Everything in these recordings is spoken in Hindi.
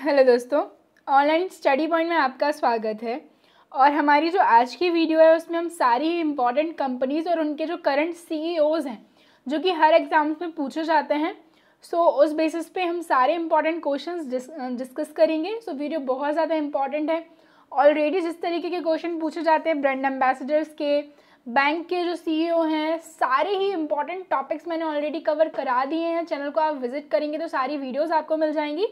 हेलो दोस्तों, ऑनलाइन स्टडी पॉइंट में आपका स्वागत है। और हमारी जो आज की वीडियो है उसमें हम सारी इम्पॉर्टेंट कंपनीज़ और उनके जो करंट सीईओज़ हैं जो कि हर एग्ज़ाम्स में पूछे जाते हैं, उस बेसिस पे हम सारे इम्पॉर्टेंट क्वेश्चंस डिस्कस करेंगे। वीडियो बहुत ज़्यादा इम्पॉर्टेंट है। ऑलरेडी जिस तरीके के क्वेश्चन पूछे जाते हैं ब्रांड एम्बेसडर्स के, बैंक के जो सीईओ हैं, सारे ही इंपॉर्टेंट टॉपिक्स मैंने ऑलरेडी कवर करा दिए हैं। चैनल को आप विजिट करेंगे तो सारी वीडियोस आपको मिल जाएंगी।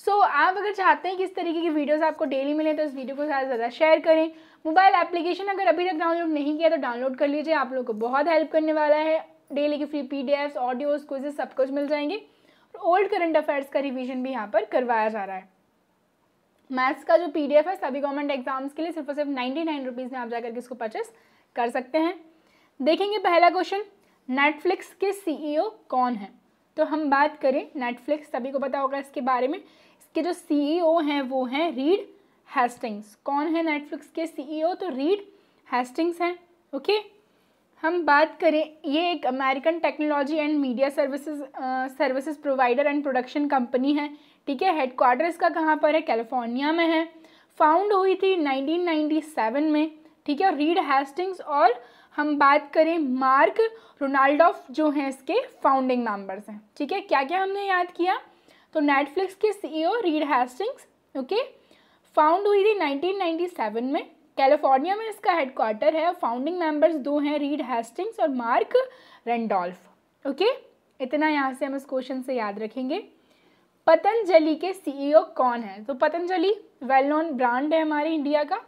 आप अगर चाहते हैं कि इस तरीके की वीडियोस आपको डेली मिले तो इस वीडियो को ज़्यादा से ज़्यादा शेयर करें। मोबाइल एप्लीकेशन अगर अभी तक डाउनलोड नहीं किया तो डाउनलोड कर लीजिए, आप लोग को बहुत हेल्प करने वाला है। डेली की फ्री पीडीएफ्स, ऑडियोज, क्विज़ेस सब कुछ मिल जाएंगे। और ओल्ड करंट अफेयर्स का रिवीजन भी यहाँ पर करवाया जा रहा है। मैथ्स का जो पीडीएफ है सभी गवर्नमेंट एग्जाम्स के लिए सिर्फ और सिर्फ 99 रुपीज़ में आप जाकर के इसको परचेस कर सकते हैं। देखेंगे पहला क्वेश्चन, नेटफ्लिक्स के सीईओ कौन है? तो हम बात करें नेटफ्लिक्स, सभी को पता होगा इसके बारे में। इसके जो सीईओ हैं वो हैं रीड हेस्टिंग्स। कौन है नेटफ्लिक्स के सीईओ? तो रीड हेस्टिंग्स हैं। ओके, हम बात करें, ये एक American technology and media services provider and production company है। ठीक है, हेडक्वार्टर इसका कहाँ पर है? कैलिफोर्निया में है। फाउंड हुई थी 1997 में। ठीक है, रीड हेस्टिंग्स और हम बात करें मार्क रोनाल्डोफ जो हैं इसके फाउंडिंग मेंबर्स हैं। ठीक है, क्या क्या हमने याद किया? तो नेटफ्लिक्स के CEO read Hastings, okay, found हुई थी 1997 में। कैलिफोर्निया में इसका हेडक्वार्टर है। फाउंडिंग मेंबर्स दो हैं, रीड हेस्टिंग्स और मार्क रेंडोल्फ। ओके, इतना यहाँ से हम इस क्वेश्चन से याद रखेंगे। पतंजलि के सीईओ कौन है? तो पतंजलि वेल नोन ब्रांड है हमारे इंडिया का।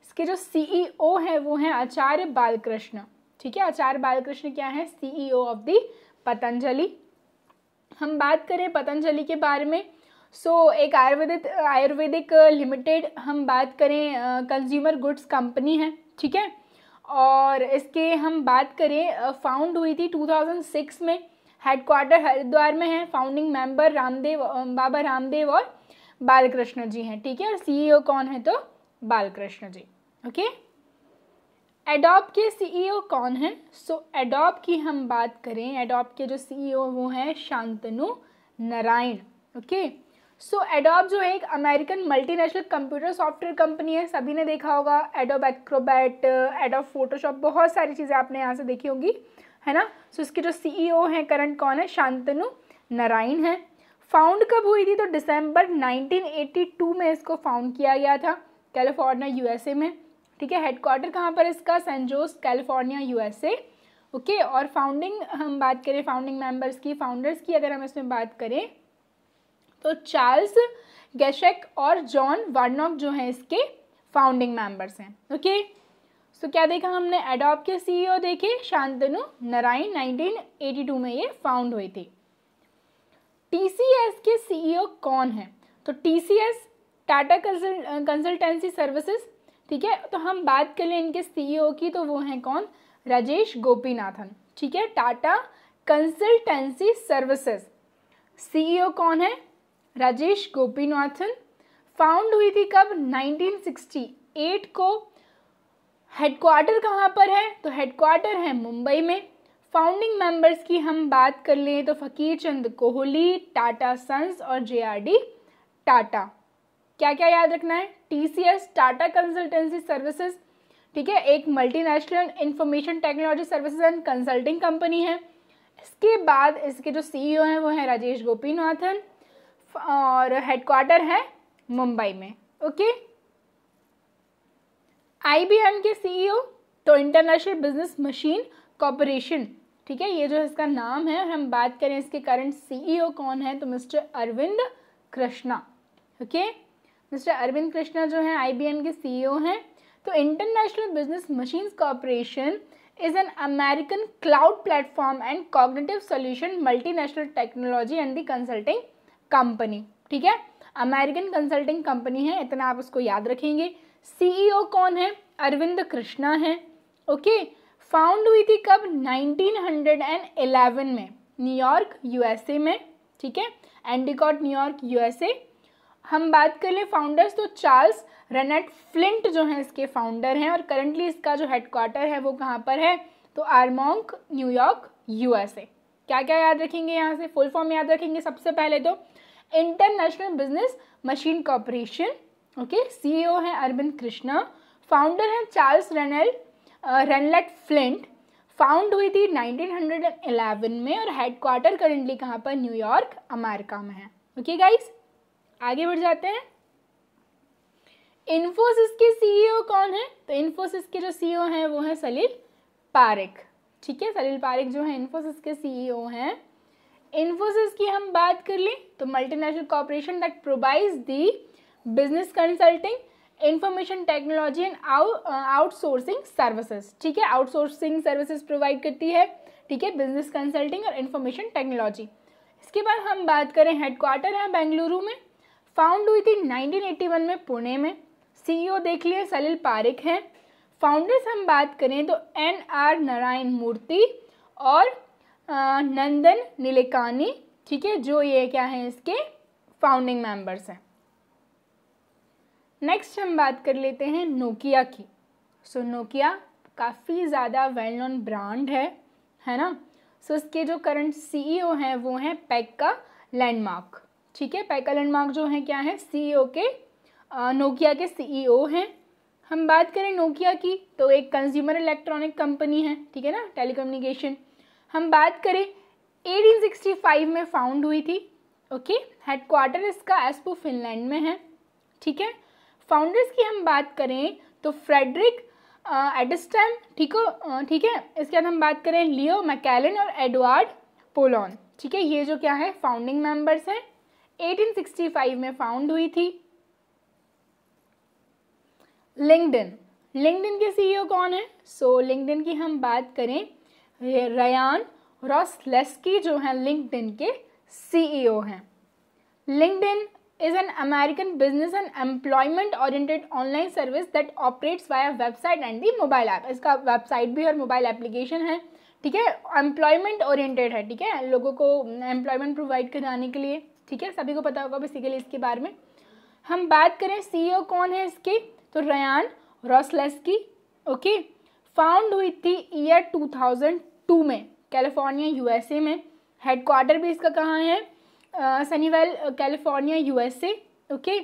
इसके जो सीईओ हैं वो हैं आचार्य बालकृष्ण। ठीक है, आचार्य बालकृष्ण क्या है? CEO of the Patanjali. हम बात करें पतंजलि के बारे में, एक आयुर्वेदिक लिमिटेड हम बात करें कंज्यूमर गुड्स कंपनी है। ठीक है, और इसके हम बात करें फाउंड हुई थी 2006 में। हेडक्वार्टर हरिद्वार में है। फाउंडिंग मेंबर बाबा रामदेव और बालकृष्ण जी हैं। ठीक है, और सीईओ कौन है? तो बालकृष्ण जी। ओके, एडोब के सीईओ कौन है? एडोब की हम बात करें, एडोब के जो सीईओ वो हैं शांतनु नारायण। ओके, एडोब जो है एक American multinational computer software company है। सभी ने देखा होगा एडोब एक्रोबैट, एडोब फोटोशॉप, बहुत सारी चीज़ें आपने यहाँ से देखी होंगी, है ना। इसके जो सीईओ हैं करंट कौन है? शांतनु नारायण है। फाउंड कब हुई थी? तो दिसंबर 1982 में इसको फाउंड किया गया था, कैलिफोर्निया यूएसए में। ठीक है, हेडक्वार्टर कहाँ पर इसका? San Jose, California USA. Okay, और फाउंडिंग हम बात करें फाउंडिंग मेंबर्स की, फाउंडर्स की अगर हम इसमें बात करें तो चार्ल्स गेशेक और जॉन वार्नॉक जो हैं इसके फाउंडिंग मेंबर्स हैं। ओके, क्या देखा हमने? एडोब के सीईओ देखे शांतनु नारायण, 1982 में ये फाउंड हुई थी। टीसीएस के सीईओ कौन है? तो टीसीएस टाटा कंसल्टेंसी सर्विसेज। ठीक है, तो हम बात कर लें इनके सीईओ की, तो वो हैं कौन? राजेश गोपीनाथन। ठीक है, टाटा कंसल्टेंसी सर्विसेज सीईओ कौन है? राजेश गोपीनाथन। फाउंड हुई थी कब? 1968 को। हेडक्वार्टर कहाँ पर है? तो हेडक्वार्टर है मुंबई में। फाउंडिंग मेंबर्स की हम बात कर लें तो फकीर चंद कोहली, टाटा सन्स और जेआरडी टाटा। क्या क्या याद रखना है? टीसीएस टाटा कंसल्टेंसी सर्विसेज, ठीक है, एक multinational information technology services and consulting company है। इसके बाद इसके जो सीईओ हैं वो हैं राजेश गोपीनाथन और हेडक्वार्टर है मुंबई में। ओके, आईबीएम के सीईओ तो इंटरनेशनल बिजनेस मशीन कॉर्पोरेशन। ठीक है, ये जो इसका नाम है। और हम बात करें इसके करंट सीईओ कौन है? तो mister Arvind Krishna. Okay, mister Arvind Krishna जो है आईबीएम के सीईओ हैं। तो international business machines corporation is an American cloud platform and cognitive solution multinational technology and the consulting company. ठीक है, अमेरिकन कंसल्टिंग कंपनी है, इतना आप उसको याद रखेंगे। सीईओ कौन है? अरविंद कृष्णा है। ओके, फाउंड हुई थी कब? 1911 में, न्यूयॉर्क यूएसए में। ठीक है, एंडिकॉट न्यूयॉर्क यूएसए। हम बात कर ले फाउंडर्स तो चार्ल्स रेनेट फ्लिंट जो हैं इसके फाउंडर हैं और करंटली इसका जो हेडक्वार्टर है वो कहाँ पर है? तो आर्मोंक न्यूयॉर्क यूएसए। क्या क्या याद रखेंगे यहाँ से? फुल फॉर्म याद रखेंगे सबसे पहले तो international business machine corporation, okay, CEO है अरविंद कृष्णा, फाउंडर है चार्ल्स रेनलेट फ्लिंट, फाउंड हुई थी 1911 में और हेडक्वार्टर करेंटली कहाँ पर, न्यूयॉर्क अमेरिका में है। ओके गाइस, आगे बढ़ जाते हैं। इन्फोसिस के CEO कौन है? तो इन्फोसिस के जो CEO हैं वो हैं सलील पारेख, ठीक है, सलील पारेख जो है इन्फोसिस के CEO हैं। इन्फोसिस की हम बात कर लें तो multinational corporation that provides the business consulting, information technology and outsourcing services, ठीक है, आउटसोर्सिंग सर्विसेज प्रोवाइड करती है, ठीक है, बिजनेस कंसल्टिंग और इंफॉर्मेशन टेक्नोलॉजी। इसके बाद हम बात करें, हेडक्वार्टर है बेंगलुरु में, फाउंड हुई थी 1981 में पुणे में, CEO देख लिए सलील पारेख हैं। फाउंडर्स हम बात करें तो NR नारायण मूर्ति और नंदन नीलेकानी, ठीक है, जो ये क्या है इसके फाउंडिंग मेंबर्स हैं। नेक्स्ट हम बात कर लेते हैं नोकिया की। सो नोकिया काफ़ी ज़्यादा वेल नोन ब्रांड है ना। सो इसके जो करंट CEO हैं वो हैं पेक्का लैंडमार्क, ठीक है, पेक्का लैंडमार्क जो है क्या है, CEO के नोकिया के CEO हैं। हम बात करें नोकिया की तो एक कंज्यूमर इलेक्ट्रॉनिक कंपनी है, ठीक है ना, टेलीकम्युनिकेशन। हम बात करें 1865 में फाउंड हुई थी, ओके, हेडक्वार्टर इसका एस्पो फिनलैंड में है, ठीक है। फाउंडर्स की हम बात करें तो फ्रेडरिक एडस्टम, ठीक है। इसके बाद हम बात करें लियो मैकेलन और एडवर्ड पोलॉन, ठीक है, ये जो क्या है फाउंडिंग मेंबर्स हैं। 1865 में फाउंड हुई थी। लिंक्डइन के CEO कौन है? सो लिंक्डइन की हम बात करें, रयान रॉसलेस्की जो है लिंक्डइन के CEO हैं। LinkedIn is an American business and employment oriented online service that operates via website and the mobile app। इसका वेबसाइट भी और मोबाइल एप्लीकेशन है, ठीक है, एम्प्लॉयमेंट ओरिएंटेड है, ठीक है, लोगों को एम्प्लॉयमेंट प्रोवाइड कराने के लिए, ठीक है, सभी को पता होगा बेसिकली इसके बारे में। हम बात करें CEO कौन है इसके, तो रयान रॉसलेस्की, ओके, फाउंड हुई थी ईयर 2002 में कैलिफोर्निया USA में। हेडक्वार्टर भी इसका कहाँ है, सनीवेल कैलिफोर्निया USA, ओके।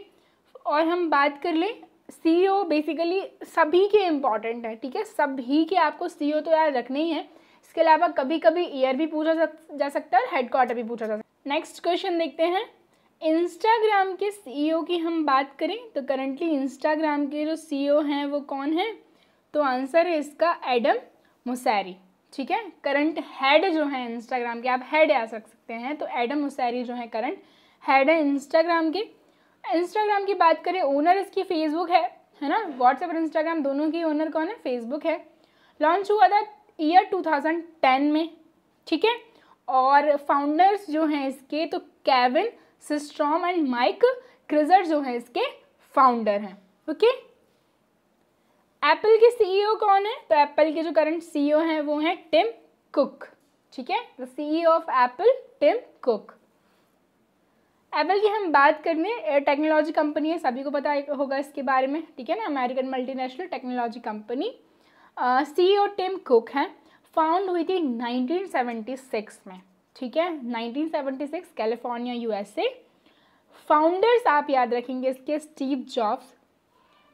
और हम बात कर लें CEO बेसिकली सभी के इम्पॉर्टेंट है, ठीक है, सभी के आपको CEO तो याद रखने ही है। इसके अलावा कभी कभी ईयर भी पूछा जा सकता है और हेडक्वार्टर भी पूछा जा सकता है। नेक्स्ट क्वेश्चन देखते हैं, इंस्टाग्राम के CEO की हम बात करें तो करंटली इंस्टाग्राम के जो CEO हैं वो कौन है, तो आंसर है इसका एडम मोसेरी, ठीक है। करंट हेड जो है इंस्टाग्राम के, आप हेड आ सकते हैं, तो एडम मोसेरी जो है करंट हेड है इंस्टाग्राम के। इंस्टाग्राम की बात करें, ओनर इसकी फेसबुक है ना, व्हाट्सएप और इंस्टाग्राम दोनों की ओनर कौन है, फेसबुक है। लॉन्च हुआ था ईयर 2010 में, ठीक है। और फाउंडर्स जो हैं इसके तो केविन सिस्ट्रॉम एंड माइक क्रिजर जो है इसके फाउंडर हैं, ओके। एप्पल के CEO कौन है, तो एप्पल के जो करंट CEO हैं वो हैं टिम कुक, ठीक है, तो CEO of Apple Tim Cook. Apple की हम बात करने, टेक्नोलॉजी कंपनी है, सभी को पता होगा इसके बारे में, ठीक है ना, American multinational technology company. CEO Tim Cook हैं, फाउंड हुई थी 1976 में, ठीक है, 1976 कैलिफोर्निया USA। फाउंडर्स आप याद रखेंगे इसके स्टीव जॉब्स,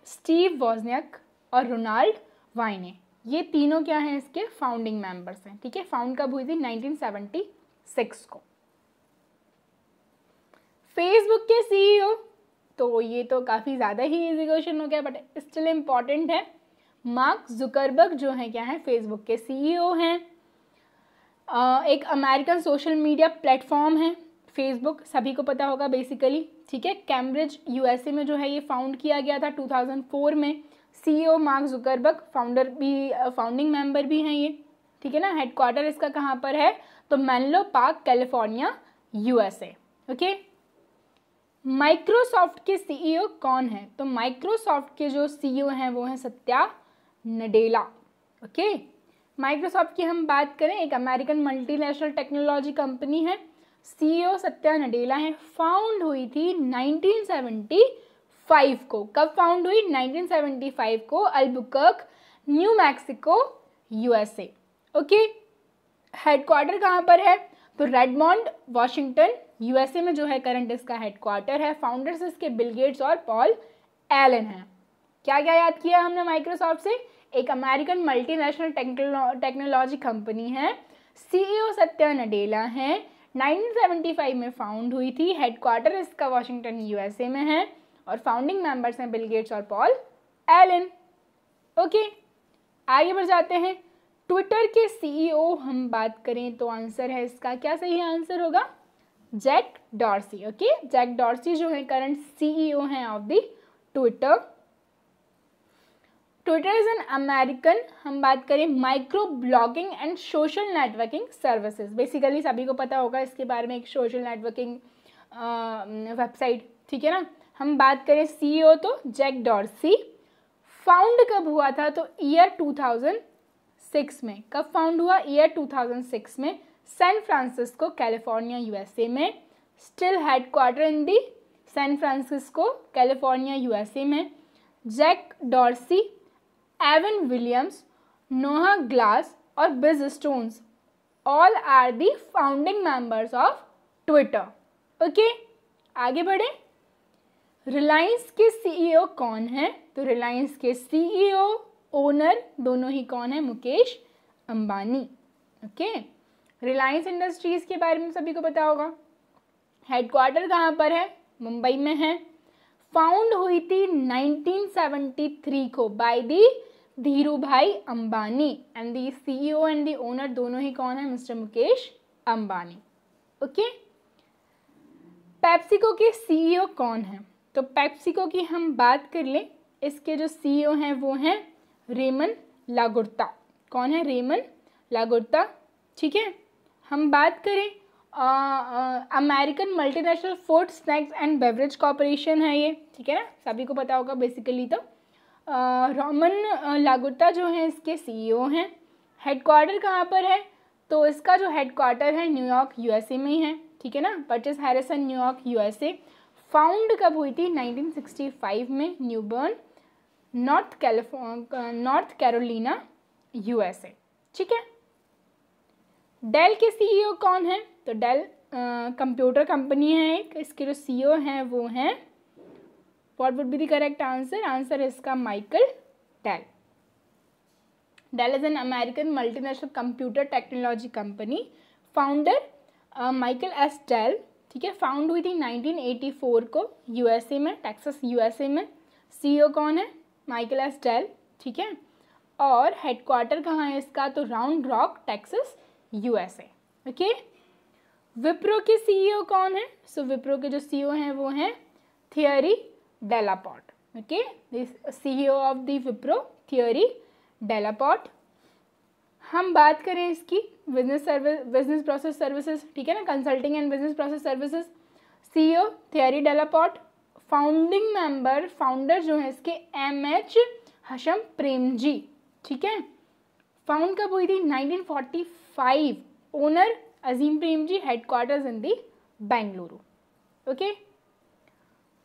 स्टीव वॉजनियक और रोनाल्ड वाइने, ये तीनों क्या हैं इसके फाउंडिंग मेंबर्स हैं, ठीक है। फाउंड कब हुई थी, 1976 को। फेसबुक के CEO, तो ये तो काफ़ी ज़्यादा ही इजी क्वेश्चन हो गया बट स्टिल इम्पॉर्टेंट है। मार्क जुकरबर्ग जो है क्या है फेसबुक के CEO हैं। एक अमेरिकन सोशल मीडिया प्लेटफॉर्म है फेसबुक, सभी को पता होगा बेसिकली, ठीक है। कैम्ब्रिज USA में जो है ये फाउंड किया गया था 2004 में। CEO मार्क जुकरबर्ग, फाउंडर भी, फाउंडिंग मेंबर भी हैं ये, ठीक है ना। हेडक्वार्टर इसका कहाँ पर है, तो Menlo Park California USA, okay. Microsoft के CEO कौन है, तो माइक्रोसॉफ्ट के जो CEO हैं वो हैं सत्या नडेला, ओके। माइक्रोसॉफ्ट की हम बात करें, एक अमेरिकन मल्टीनेशनल टेक्नोलॉजी कंपनी है, CEO सत्या नडेला है। फाउंड हुई थी 1975 को। कब फाउंड हुई, 1975 को, Albuquerque new Mexico USA, okay. Headquarter कहाँ पर है, तो रेडमोंड वाशिंगटन यूएसए में जो है करंट इसका हेडक्वार्टर है। फाउंडर्स इसके बिल गेट्स और पॉल एलन हैं। क्या क्या याद किया हमने माइक्रोसॉफ्ट से? एक अमेरिकन मल्टीनेशनल टेक्नोलॉजी कंपनी है, सीईओ सत्या नडेला हैं, 1975 में फाउंड हुई थी, हेडक्वार्टर इसका वाशिंगटन यूएसए में है और फाउंडिंग मेंबर्स हैं बिल गेट्स और पॉल एलन। ओके, आगे बढ़ जाते हैं। ट्विटर के सीईओ हम बात करें तो आंसर है इसका, क्या सही आंसर होगा? Jack Dorsey. Okay, Jack Dorsey जो है करंट सीईओ हैं of the Twitter. Twitter is an American, हम बात करें micro blogging and social networking services. Basically सभी को पता होगा इसके बारे में, एक सोशल नेटवर्किंग वेबसाइट, ठीक है ना। हम बात करें सीईओ तो जैक डॉर्सी। फाउंड कब हुआ था? तो ईयर 2006 में। कब फाउंड हुआ? ईयर 2006 में, सैन फ्रांसिस्को कैलिफोर्निया यूएसए में। Still headquarter in the San Francisco California USA में। Jack Dorsey, Evan Williams, Noah Glass और Biz Stones all are the founding members of Twitter. Okay, आगे बढ़े। रिलायंस के सीईओ कौन है? तो रिलायंस के सीईओ ओनर दोनों ही कौन है? मुकेश अंबानी। ओके, रिलायंस इंडस्ट्रीज के बारे में सभी को पता होगा। हेडक्वार्टर कहाँ पर है? मुंबई में है। फाउंड हुई थी 1973 को बाय दी धीरू भाई Ambani and the CEO and the owner दोनों ही कौन है? Mister Mukesh Ambani. Okay, PepsiCo के सीईओ कौन है? तो पेप्सिको की हम बात कर लें, इसके जो सीईओ हैं वो हैं रेमन लागुर्ता। कौन है? रेमन लागुर्ता। ठीक है, हम बात करें American multinational food snacks and beverage corporation है ये, ठीक है ना, सभी को पता होगा बेसिकली। तो रोमन लागुर्ता जो है इसके सीईओ हैं। हेडक्वार्टर कहाँ पर है? तो इसका जो हेडक्वार्टर है न्यूयॉर्क यूएसए में ही है, ठीक है ना, बर्टिस हैरिसन न्यूयॉर्क यूएसए। फाउंड कब हुई थी? 1965 में, न्यूबर्न नॉर्थ कैरोलिना यूएसए। ठीक है, डेल के सीईओ कौन है? तो डेल कंप्यूटर कंपनी है एक, इसके जो सीईओ हैं वो हैं, what would be the correct answer? Answer इसका Michael Dell. Dell is an American multinational computer technology company. Founder Michael S Dell, ठीक है। फाउंड हुई थी 1984 को यूएसए में, टेक्सास यूएसए में। सीईओ कौन है? माइकल एस डेल, ठीक है। और हेडक्वार्टर कहाँ है इसका? तो round rock Texas USA. Okay, Wipro के सीईओ कौन है? सो विप्रो के जो सीईओ हैं वो हैं theory डेलापोर्ट। Okay, this CEO of the Wipro theory डेलापोर्ट। हम बात करें इसकी बिजनेस प्रोसेस सर्विसेज, ठीक है ना, consulting and business process services. CEO Thierry डेलापोर्ट। Founding member, founder जो है इसके एमएच हशम प्रेमजी, ठीक है। फाउंड कब हुई थी? 1945। ओनर अजीम प्रेमजी, हेडक्वार्टर्स इन दी बेंगलुरु। ओके,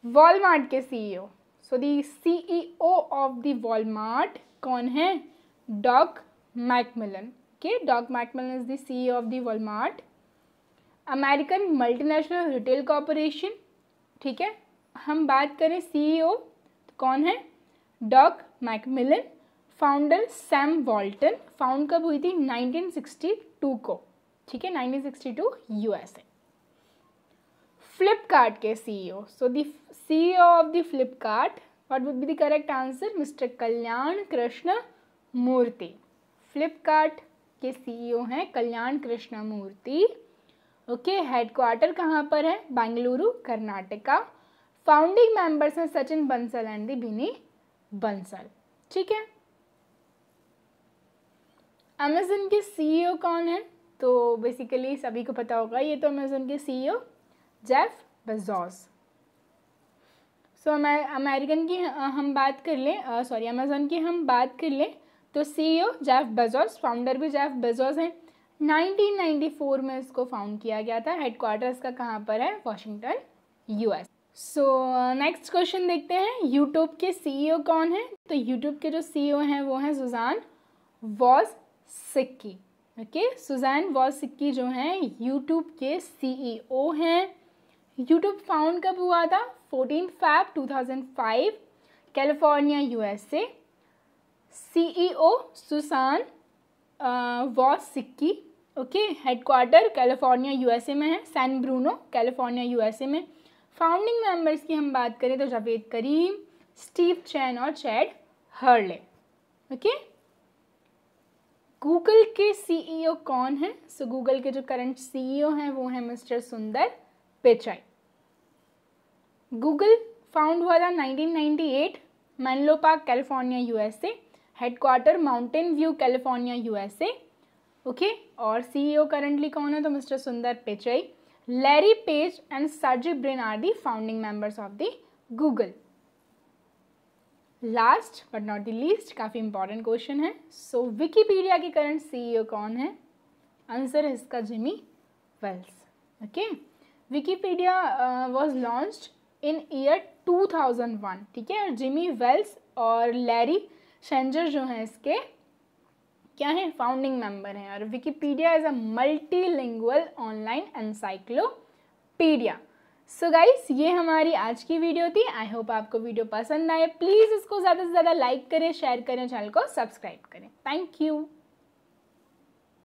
वॉलमार्ट के CEO, so the CEO of the Walmart कौन है? Dog Macmillan. Okay, dog Macmillan is the CEO of the Walmart. American multinational retail corporation, ठीक है। हम बात करें सीईओ तो कौन है? Dog Macmillan. Founder Sam Walton. Found कब हुई थी? 1962 को, ठीक है, 1962 यूएसए। फ्लिपकार्ट के CEO, so the CEO of the Flipkart, what would be the correct answer? Mister Kalyan Krishna Murthy. Flipkart के सीईओ हैं कल्याण कृष्ण मूर्ति। ओके, हेडक्वार्टर कहाँ पर है? बेंगलुरु, कर्नाटका। फाउंडिंग मेंबर्स हैं सचिन बंसल एंड दी बिनी बंसल, ठीक है। अमेज़न के सीईओ कौन है? तो बेसिकली सभी को पता होगा, ये तो अमेज़न के सीईओ जेफ बेजोस। सो अमेरिकन की हम बात कर लें, अमेज़न की हम बात कर लें तो सीईओ जेफ बेजोस, फाउंडर भी जेफ बेजोस हैं। 1994 में इसको फाउंड किया गया था। हेडक्वार्टर इसका कहाँ पर है? Washington US. So next question देखते हैं, यूट्यूब के सीईओ कौन है? तो यूट्यूब के जो सीईओ हैं वो हैं सुजान वॉज़सिक्की। ओके, सुजान वॉज़सिक्की जो हैं यूट्यूब के सीईओ हैं। यूट्यूब फाउंड कब हुआ था? 14 Feb 2005, California USA। CEO Susan Wojcicki, ओके। हेडक्वार्टर कैलिफोर्निया USA में है, सैन ब्रूनो कैलिफोर्निया USA में। फाउंडिंग मेंबर्स की हम बात करें तो जावेद करीम, स्टीव चैन और चैड हर्ले, ओके। गूगल के CEO कौन है? सो गूगल के जो करंट CEO हैं वो हैं mister Sundar Pichai. Google found हुआ था 1998, Menlo Park California USA, headquarter Mountain View California USA, okay. और CEO करंटली कौन है? तो mister Sundar Pichai. Larry Page and Sergey Brin are the founding members of the Google. Last but not the least, काफ़ी इंपॉर्टेंट क्वेश्चन है। सो विकीपीडिया के करंट CEO कौन है? आंसर है इसका Jimmy Wales, okay. Wikipedia was launched in year 2001, ठीक है। और जिमी वेल्स और लैरी शेंजर जो हैं इसके क्या हैं? फाउंडिंग मेंबर हैं। और Wikipedia is a multilingual online encyclopedia. So guys, ये हमारी आज की वीडियो थी। आई होप आपको वीडियो पसंद आए। प्लीज़ इसको ज़्यादा से ज़्यादा लाइक करें, शेयर करें, चैनल को सब्सक्राइब करें। Thank you.